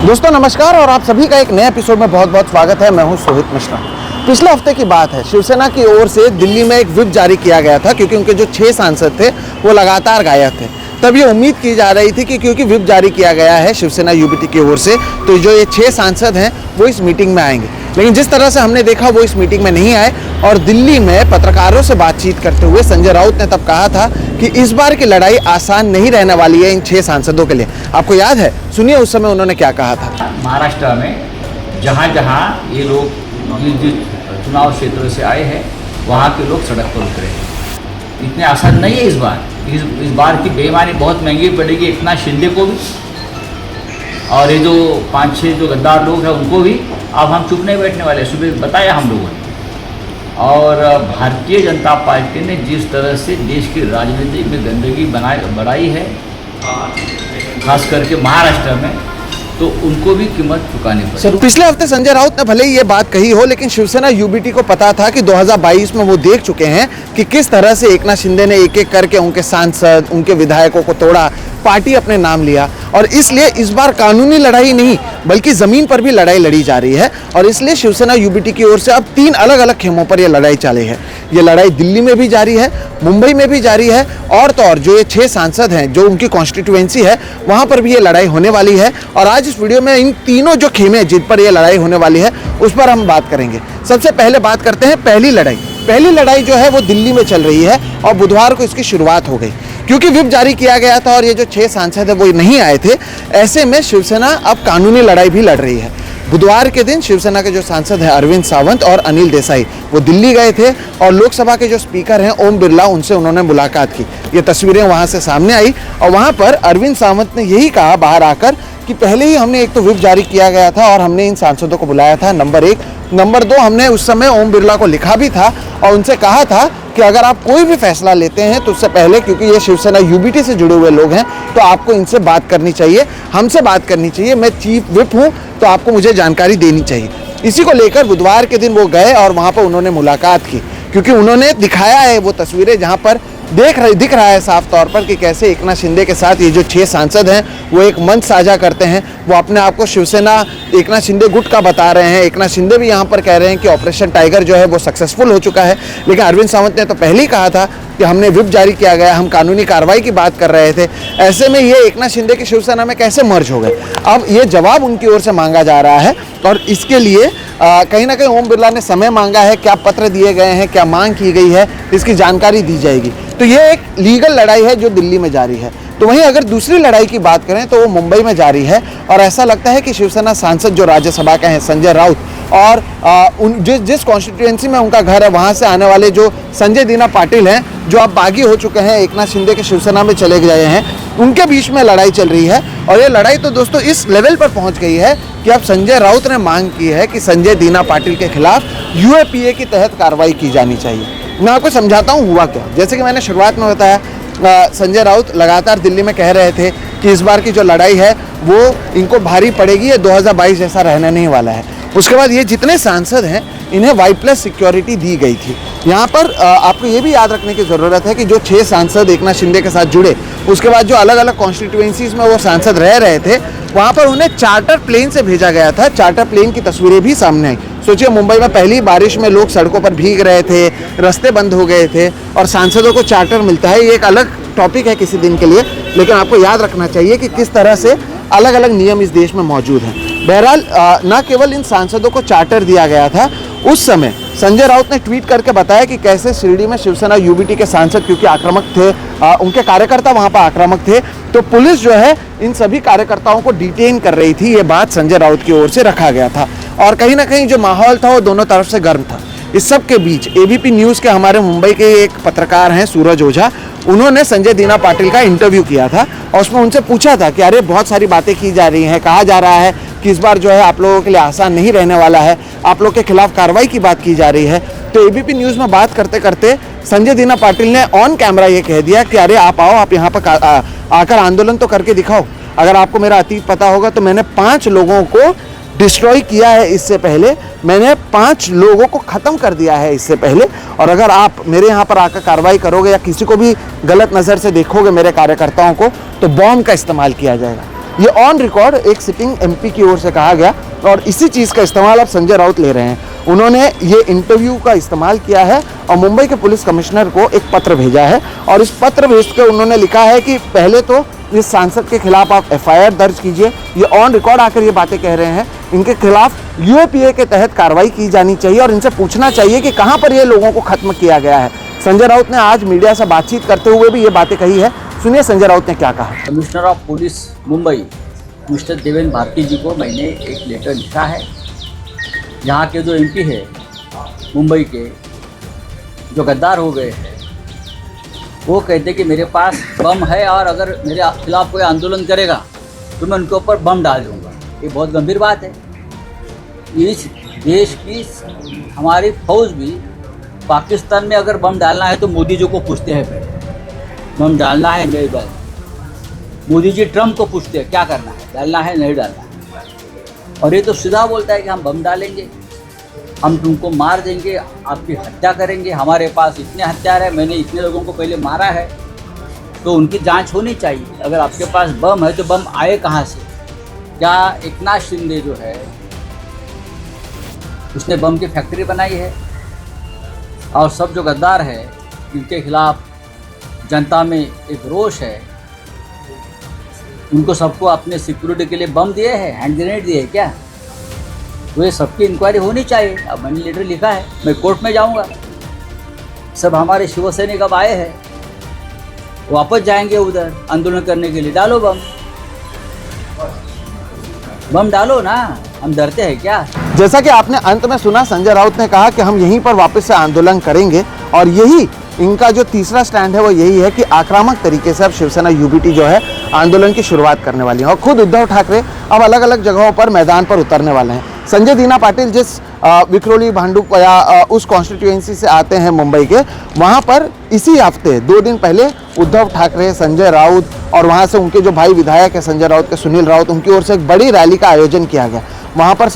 दोस्तों नमस्कार और आप सभी का एक नए एपिसोड में बहुत बहुत स्वागत है। मैं हूं सोहित मिश्रा। पिछले हफ्ते की बात है, शिवसेना की ओर से दिल्ली में एक व्हिप जारी किया गया था क्योंकि उनके जो 6 सांसद थे वो लगातार गायब थे। तब ये उम्मीद की जा रही थी कि क्योंकि व्हिप जारी किया गया है शिवसेना यूबीटी की ओर से, तो जो ये 6 सांसद हैं वो इस मीटिंग में आएंगे। लेकिन जिस तरह से हमने देखा वो इस मीटिंग में नहीं आए और दिल्ली में पत्रकारों से बातचीत करते हुए संजय राउत ने तब कहा था कि इस बार की लड़ाई आसान नहीं रहने वाली है इन 6 सांसदों के लिए। आपको याद है? सुनिए उस समय उन्होंने क्या कहा था। महाराष्ट्र में जहाँ जहाँ ये लोग जिस चुनाव क्षेत्रों से आए हैं वहाँ के लोग सड़क पर उतरे हैं। इतने आसान नहीं है इस बार। इस बार की बेईमानी बहुत महंगी पड़ेगी एकनाथ शिंदे को भी और ये जो 5-6 जो गद्दार लोग हैं उनको भी। अब हम चुप नहीं बैठने वाले, सुबह बताया हम लोगों ने। और भारतीय जनता पार्टी ने जिस तरह से देश की राजनीति में गंदगी बढ़ाई है, खास करके महाराष्ट्र में, तो उनको भी कीमत चुकानी पड़ेगी। पिछले हफ्ते संजय राउत ने भले ही ये बात कही हो, लेकिन शिवसेना यूबीटी को पता था कि 2022 में वो देख चुके हैं कि किस तरह से एकनाथ शिंदे ने एक एक करके उनके सांसद, उनके विधायकों को तोड़ा, पार्टी अपने नाम लिया। और इसलिए इस बार कानूनी लड़ाई नहीं बल्कि जमीन पर भी लड़ाई लड़ी जा रही है। और इसलिए शिवसेना यूबीटी की ओर से अब 3 अलग अलग खेमों पर यह लड़ाई चली है। ये लड़ाई दिल्ली में भी जारी है, मुंबई में भी जारी है, और तो और जो ये 6 सांसद हैं जो उनकी कॉन्स्टिट्यूएंसी है वहां पर भी ये लड़ाई होने वाली है। और आज इस वीडियो में इन तीनों जो खेमे जिन पर यह लड़ाई होने वाली है उस पर हम बात करेंगे। सबसे पहले बात करते हैं पहली लड़ाई जो है वो दिल्ली में चल रही है और बुधवार को इसकी शुरुआत हो गई क्योंकि व्हिप जारी किया गया था और ये जो 6 सांसद है वो नहीं आए थे। ऐसे में शिवसेना अब कानूनी लड़ाई भी लड़ रही है। बुधवार के दिन शिवसेना के जो सांसद हैं अरविंद सावंत और अनिल देसाई वो दिल्ली गए थे और लोकसभा के जो स्पीकर हैं ओम बिरला, उनसे उन्होंने मुलाकात की। ये तस्वीरें वहां से सामने आई और वहां पर अरविंद सावंत ने यही कहा बाहर आकर कि पहले ही हमने एक तो व्हिप जारी किया गया था और हमने इन सांसदों को बुलाया था, नंबर 1। नंबर 2, हमने उस समय ओम बिरला को लिखा भी था और उनसे कहा था कि अगर आप कोई भी फैसला लेते हैं तो उससे पहले, क्योंकि ये शिवसेना यूबीटी से जुड़े हुए लोग हैं, तो आपको इनसे बात करनी चाहिए, हमसे बात करनी चाहिए। मैं चीफ व्हिप हूँ तो आपको मुझे जानकारी देनी चाहिए। इसी को लेकर बुधवार के दिन वो गए और वहाँ पर उन्होंने मुलाकात की क्योंकि उन्होंने दिखाया है वो तस्वीरें जहाँ पर दिख रहा है साफ तौर पर कि कैसे एकनाथ शिंदे के साथ ये जो 6 सांसद हैं वो एक मंच साझा करते हैं। वो अपने आप को शिवसेना एकनाथ शिंदे गुट का बता रहे हैं। एकनाथ शिंदे भी यहाँ पर कह रहे हैं कि ऑपरेशन टाइगर जो है वो सक्सेसफुल हो चुका है। लेकिन अरविंद सावंत ने तो पहले ही कहा था कि हमने व्हिप जारी किया गया, हम कानूनी कार्रवाई की बात कर रहे थे। ऐसे में ये एकनाथ शिंदे की शिवसेना में कैसे मर्ज हो गए? अब ये जवाब उनकी ओर से मांगा जा रहा है और इसके लिए कहीं ना कहीं ओम बिरला ने समय मांगा है। क्या पत्र दिए गए हैं, क्या मांग की गई है, इसकी जानकारी दी जाएगी। तो ये एक लीगल लड़ाई है जो दिल्ली में जारी है। तो वहीं अगर दूसरी लड़ाई की बात करें तो वो मुंबई में जारी है और ऐसा लगता है कि शिवसेना सांसद जो राज्यसभा के हैं संजय राउत और जिस कॉन्स्टिट्यूएंसी में उनका घर है वहाँ से आने वाले जो संजय दीना पाटिल हैं, जो अब बागी हो चुके हैं, एकनाथ शिंदे के शिवसेना में चले गए हैं, उनके बीच में लड़ाई चल रही है। और ये लड़ाई तो दोस्तों इस लेवल पर पहुंच गई है कि अब संजय राउत ने मांग की है कि संजय दीना पाटिल के खिलाफ यूएपीए के तहत कार्रवाई की जानी चाहिए। मैं आपको समझाता हूँ हुआ क्या। जैसे कि मैंने शुरुआत में बताया, संजय राउत लगातार दिल्ली में कह रहे थे कि इस बार की जो लड़ाई है वो इनको भारी पड़ेगी, ये 2022 जैसा रहने नहीं वाला है। उसके बाद ये जितने सांसद हैं इन्हें Y+ सिक्योरिटी दी गई थी। यहाँ पर आपको ये भी याद रखने की ज़रूरत है कि जो 6 सांसद एकनाथ शिंदे के साथ जुड़े, उसके बाद जो अलग अलग कॉन्स्टिट्यूएंसीज में वो सांसद रह रहे थे, वहाँ पर उन्हें चार्टर प्लेन से भेजा गया था। चार्टर प्लेन की तस्वीरें भी सामने आई। सोचिए, मुंबई में पहली बारिश में लोग सड़कों पर भीग रहे थे, रास्ते बंद हो गए थे और सांसदों को चार्टर मिलता है। ये एक अलग टॉपिक है किसी दिन के लिए, लेकिन आपको याद रखना चाहिए कि किस तरह से अलग अलग नियम इस देश में मौजूद हैं। बहरहाल न केवल इन सांसदों को चार्टर दिया गया था, उस समय संजय राउत ने ट्वीट करके बताया कि कैसे शिरडी में शिवसेना यूबीटी के सांसद क्योंकि आक्रामक थे, उनके कार्यकर्ता वहां पर आक्रामक थे, तो पुलिस जो है इन सभी कार्यकर्ताओं को डिटेन कर रही थी। ये बात संजय राउत की ओर से रखा गया था और कहीं ना कहीं जो माहौल था वो दोनों तरफ से गर्म था। इस सब के बीच एबीपी न्यूज़ के हमारे मुंबई के एक पत्रकार हैं सूरज ओझा, उन्होंने संजय दीना पाटिल का इंटरव्यू किया था और उसमें उनसे पूछा था कि अरे बहुत सारी बातें की जा रही हैं, कहा जा रहा है कि इस बार जो है आप लोगों के लिए आसान नहीं रहने वाला है, आप लोग के खिलाफ कार्रवाई की बात की जा रही है। तो एबीपी न्यूज़ में बात करते करते संजय दीना पाटिल ने ऑन कैमरा ये कह दिया कि अरे आप आओ, आप यहाँ पर आकर आंदोलन तो करके दिखाओ। अगर आपको मेरा अतीत पता होगा तो मैंने 5 लोगों को डिस्ट्रॉय किया है इससे पहले, मैंने 5 लोगों को ख़त्म कर दिया है इससे पहले, और अगर आप मेरे यहाँ पर आकर कार्रवाई करोगे या किसी को भी गलत नज़र से देखोगे मेरे कार्यकर्ताओं को, तो बॉम्ब का इस्तेमाल किया जाएगा। ये ऑन रिकॉर्ड एक सिटिंग एमपी की ओर से कहा गया और इसी चीज़ का इस्तेमाल अब संजय राउत ले रहे हैं। उन्होंने ये इंटरव्यू का इस्तेमाल किया है और मुंबई के पुलिस कमिश्नर को एक पत्र भेजा है और इस पत्र भेजकर उन्होंने लिखा है कि पहले तो इस सांसद के खिलाफ आप एफआईआर दर्ज कीजिए। ये ऑन रिकॉर्ड आकर ये बातें कह रहे हैं, इनके खिलाफ यूएपीए के तहत कार्रवाई की जानी चाहिए और इनसे पूछना चाहिए कि कहाँ पर ये लोगों को खत्म किया गया है। संजय राउत ने आज मीडिया से बातचीत करते हुए भी ये बातें कही है। सुनिए संजय राउत ने क्या कहा। Commissioner of police Mumbai mister Devendra Bharti ji को मैंने एक लेटर लिखा है। यहाँ के जो एमपी है मुंबई के, जो गद्दार हो गए हैं, वो कहते कि मेरे पास बम है और अगर मेरे खिलाफ कोई आंदोलन करेगा तो मैं उनके ऊपर बम डाल दूँगा। ये बहुत गंभीर बात है। इस देश की हमारी फौज भी पाकिस्तान में अगर बम डालना है तो मोदी जी को पूछते हैं पहले बम डालना है नहीं डालना। मोदी जी ट्रम्प को पूछते हैं क्या करना है, डालना है नहीं डालना है, और ये तो सीधा बोलता है कि हम बम डालेंगे, हम तुमको मार देंगे, आपकी हत्या करेंगे, हमारे पास इतने हथियार है, मैंने इतने लोगों को पहले मारा है। तो उनकी जांच होनी चाहिए। अगर आपके पास बम है तो बम आए कहाँ से? क्या एकनाथ शिंदे जो है उसने बम की फैक्ट्री बनाई है? और सब जो गद्दार है इनके खिलाफ जनता में एक रोष है। उनको सबको अपने सिक्योरिटी के लिए बम दिए हैं, हैंड ग्रेनेड दिए हैं क्या? तो ये सबकी इंक्वायरी होनी चाहिए। अब मैंने लेटर लिखा है, मैं कोर्ट में जाऊंगा। सब हमारे शिवसैनिक अब आए हैं, वापस जाएंगे उधर आंदोलन करने के लिए। डालो बम, बम डालो ना, हम डरते हैं क्या? जैसा कि आपने अंत में सुना, संजय राउत ने कहा कि हम यहीं पर वापस से आंदोलन करेंगे और यही इनका जो तीसरा स्टैंड है वो यही है कि आक्रामक तरीके से अब शिवसेना यूबीटी जो है आंदोलन की शुरुआत करने वाली है और खुद उद्धव ठाकरे अब अलग अलग जगहों पर मैदान पर उतरने वाले हैं। संजय दीना पाटिल जिस विक्रोली भांडुप या उस कॉन्स्टिट्यूएंसी से आते हैं मुंबई के, वहाँ पर इसी हफ्ते 2 दिन पहले उद्धव ठाकरे, संजय राउत और वहाँ से उनके जो भाई विधायक है संजय राउत के, सुनील राउत, उनकी ओर से एक बड़ी रैली का आयोजन किया गया। वहाँ पर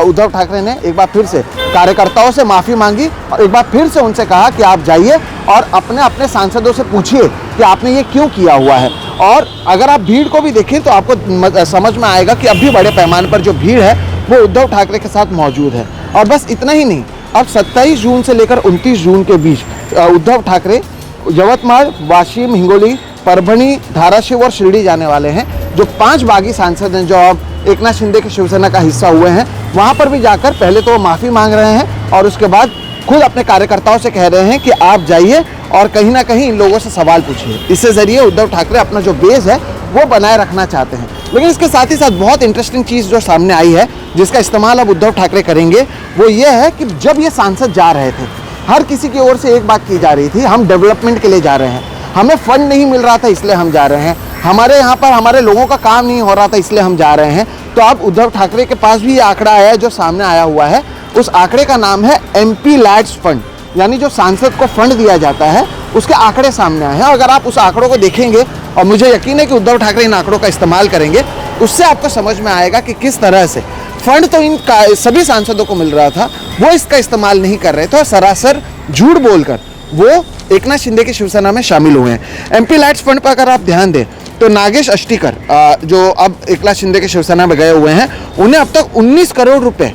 उद्धव ठाकरे ने एक बार फिर से कार्यकर्ताओं से माफ़ी मांगी और एक बार फिर से उनसे कहा कि आप जाइए और अपने अपने सांसदों से पूछिए कि आपने ये क्यों किया हुआ है। और अगर आप भीड़ को भी देखें तो आपको समझ में आएगा कि अब भी बड़े पैमाने पर जो भीड़ है वो उद्धव ठाकरे के साथ मौजूद है। और बस इतना ही नहीं, अब 27 जून से लेकर 29 जून के बीच उद्धव ठाकरे यवतमाळ, वाशिम, हिंगोली, परभणी, धाराशिव और शिरडी जाने वाले हैं। जो 5 बागी सांसद हैं जो अब एकनाथ शिंदे की शिवसेना का हिस्सा हुए हैं, वहाँ पर भी जाकर पहले तो वो माफ़ी मांग रहे हैं और उसके बाद खुद अपने कार्यकर्ताओं से कह रहे हैं कि आप जाइए और कहीं ना कहीं इन लोगों से सवाल पूछिए। इससे ज़रिए उद्धव ठाकरे अपना जो बेस है वो बनाए रखना चाहते हैं। लेकिन इसके साथ ही साथ बहुत इंटरेस्टिंग चीज़ जो सामने आई है, जिसका इस्तेमाल अब उद्धव ठाकरे करेंगे, वो ये है कि जब ये सांसद जा रहे थे, हर किसी की ओर से एक बात की जा रही थी, हम डेवलपमेंट के लिए जा रहे हैं, हमें फंड नहीं मिल रहा था इसलिए हम जा रहे हैं, हमारे यहाँ पर हमारे लोगों का काम नहीं हो रहा था इसलिए हम जा रहे हैं। तो अब उद्धव ठाकरे के पास भी ये आंकड़ा आया है जो सामने आया हुआ है। उस आंकड़े का नाम है एमपी लैड्स फंड, यानी जो सांसद को फंड दिया जाता है उसके आंकड़े सामने आए हैं। अगर आप उस आंकड़ों को देखेंगे, और मुझे यकीन है कि उद्धव ठाकरे इन आंकड़ों का इस्तेमाल करेंगे, उससे आपको समझ में आएगा कि किस तरह से फंड तो इन सभी सांसदों को मिल रहा था, वो इसका इस्तेमाल नहीं कर रहे थे और सरासर झूठ बोलकर वो एकनाथ शिंदे की शिवसेना में शामिल हुए हैं। एमपी लैड्स फंड पर अगर आप ध्यान दें तो नागेश अष्टीकर जो अब एकनाथ शिंदे की शिवसेना में गए हुए हैं, उन्हें अब तक 19 करोड़ रुपए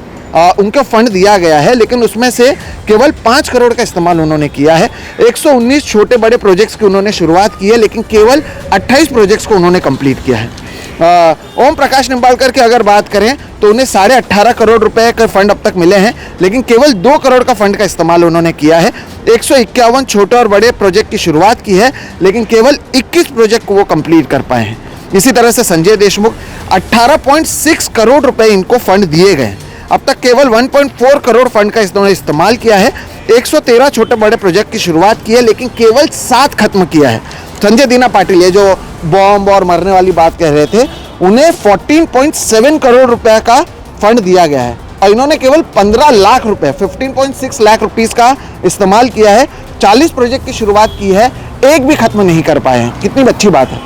उनका फंड दिया गया है, लेकिन उसमें से केवल 5 करोड़ का इस्तेमाल उन्होंने किया है। 119 छोटे बड़े प्रोजेक्ट्स की उन्होंने शुरुआत की है, लेकिन केवल 28 प्रोजेक्ट्स को उन्होंने कंप्लीट किया है। ओम प्रकाश निंबालकर की अगर बात करें तो उन्हें 18.5 करोड़ रुपए का फंड अब तक मिले हैं, लेकिन केवल 2 करोड़ का फंड का इस्तेमाल उन्होंने किया है। 151 छोटे और बड़े प्रोजेक्ट की शुरुआत की है, लेकिन केवल 21 प्रोजेक्ट को वो कंप्लीट कर पाए हैं। इसी तरह से संजय देशमुख 18.6 करोड़ रुपए इनको फंड दिए गए। अब तक केवल 1.4 करोड़ फंड का इन्होंने इस्तेमाल किया है। 113 छोटे बड़े प्रोजेक्ट की शुरुआत की है, लेकिन केवल 7 खत्म किया है। संजय दीना पाटिल, ये जो बॉम्ब और मरने वाली बात कह रहे थे, उन्हें 14.7 करोड़ रुपए का फंड दिया गया है और इन्होंने केवल 15 लाख रुपए 15.6 लाख रुपीस का इस्तेमाल किया है। 40 प्रोजेक्ट की शुरुआत की है, एक भी खत्म नहीं कर पाए हैं। कितनी अच्छी बात है।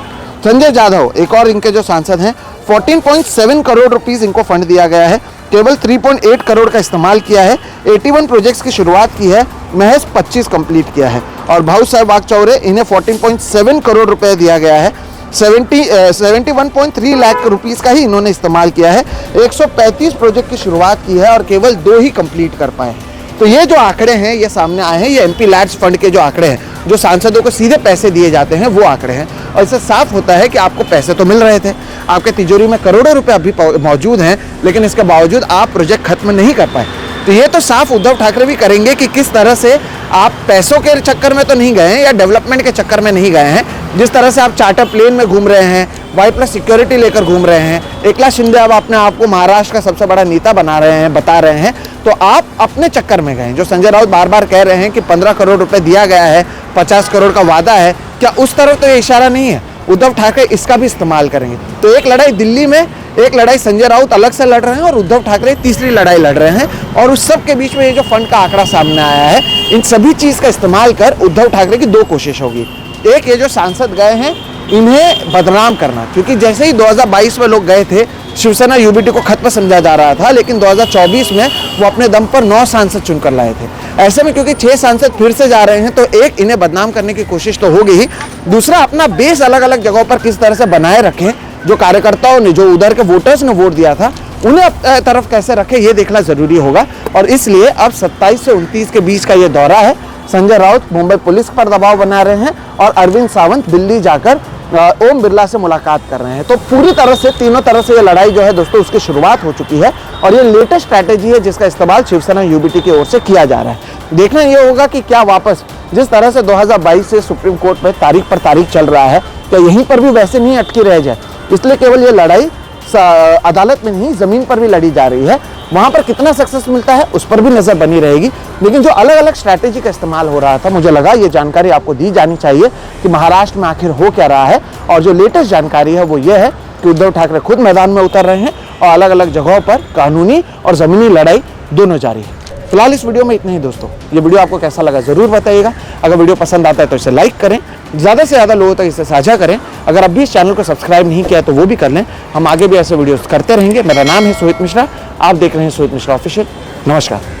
संजय जाधव, एक और इनके जो सांसद हैं, 14.7 करोड़ रुपीस इनको फंड दिया गया है, केवल 3.8 करोड़ का इस्तेमाल किया है। 81 प्रोजेक्ट्स की शुरुआत की है, महज 25 कंप्लीट किया है। और भाऊ साहब वागचौरे, इन्हें 14.7 करोड़ रुपए दिया गया है, 71.3 लाख रुपीस का ही इन्होंने इस्तेमाल किया है। 135 प्रोजेक्ट की शुरुआत की है और केवल 2 ही कंप्लीट कर पाए। तो ये जो आंकड़े हैं ये सामने आए हैं, ये एमपी लैड्स फंड के जो आंकड़े हैं, जो सांसदों को सीधे पैसे दिए जाते हैं वो आंकड़े हैं। और इससे साफ होता है कि आपको पैसे तो मिल रहे थे, आपके तिजोरी में करोड़ों रुपए अभी मौजूद हैं, लेकिन इसके बावजूद आप प्रोजेक्ट खत्म नहीं कर पाए। तो ये तो साफ उद्धव ठाकरे भी करेंगे कि किस तरह से आप पैसों के चक्कर में तो नहीं गए हैं या डेवलपमेंट के चक्कर में नहीं गए हैं। जिस तरह से आप चार्टर प्लेन में घूम रहे हैं, Y+ सिक्योरिटी लेकर घूम रहे हैं, एकनाथ शिंदे अब अपने आप को महाराष्ट्र का सबसे बड़ा नेता बना रहे हैं, बता रहे हैं, तो आप अपने चक्कर में गए। जो संजय राउत बार बार कह रहे हैं कि 15 करोड़ रुपए दिया गया है, 50 करोड़ का वादा है, क्या उस तरफ तो ये इशारा नहीं है? उद्धव ठाकरे इसका भी इस्तेमाल करेंगे। तो एक लड़ाई दिल्ली में, एक लड़ाई संजय राउत अलग से लड़ रहे हैं और उद्धव ठाकरे तीसरी लड़ाई लड़ रहे हैं। और उस सब के बीच में ये जो फंड का आंकड़ा सामने आया है, इन सभी चीज का इस्तेमाल कर उद्धव ठाकरे की 2 कोशिश होगी। एक, ये जो सांसद गए हैं इन्हें बदनाम करना, क्योंकि जैसे ही 2022 में लोग गए थे, शिवसेना यूबीटी को खत्म समझा जा रहा था, लेकिन 2024 में वो अपने दम पर 9 सांसद चुनकर लाए थे। ऐसे में क्योंकि 6 सांसद फिर से जा रहे हैं, तो एक, इन्हें बदनाम करने की कोशिश तो होगी ही, दूसरा अपना बेस अलग अलग जगहों पर किस तरह से बनाए रखें, जो कार्यकर्ताओं ने, जो उधर के वोटर्स ने वोट दिया था, उन्हें तरफ कैसे रखें, ये देखना जरूरी होगा। और इसलिए अब 27 से 29 के बीच का ये दौरा है। संजय राउत मुंबई पुलिस पर दबाव बना रहे हैं और अरविंद सावंत दिल्ली जाकर ओम बिरला से मुलाकात कर रहे हैं। तो पूरी तरह से, तीनों तरह से ये लड़ाई जो है दोस्तों, उसकी शुरुआत हो चुकी है और ये लेटेस्ट स्ट्रैटेजी है जिसका इस्तेमाल शिवसेना यूबीटी की ओर से किया जा रहा है। देखना ये होगा कि क्या वापस जिस तरह से 2022 से सुप्रीम कोर्ट में तारीख पर तारीख चल रहा है, क्या यहीं पर भी वैसे नहीं अटकी रह जाए। इसलिए केवल ये लड़ाई अदालत में नहीं, जमीन पर भी लड़ी जा रही है। वहां पर कितना सक्सेस मिलता है उस पर भी नजर बनी रहेगी। लेकिन जो अलग अलग स्ट्रैटेजी का इस्तेमाल हो रहा था, मुझे लगा ये जानकारी आपको दी जानी चाहिए कि महाराष्ट्र में आखिर हो क्या रहा है। और जो लेटेस्ट जानकारी है वो ये है कि उद्धव ठाकरे खुद मैदान में उतर रहे हैं और अलग अलग जगहों पर कानूनी और जमीनी लड़ाई दोनों जारी है। फिलहाल इस वीडियो में इतना ही दोस्तों। ये वीडियो आपको कैसा लगा जरूर बताइएगा। अगर वीडियो पसंद आता है तो इसे लाइक करें, ज़्यादा से ज़्यादा लोगों तक इसे साझा करें। अगर अभी इस चैनल को सब्सक्राइब नहीं किया तो वो भी कर लें। हम आगे भी ऐसे वीडियोस करते रहेंगे। मेरा नाम है सोहित मिश्रा, आप देख रहे हैं सोहित मिश्रा ऑफिशियल। नमस्कार।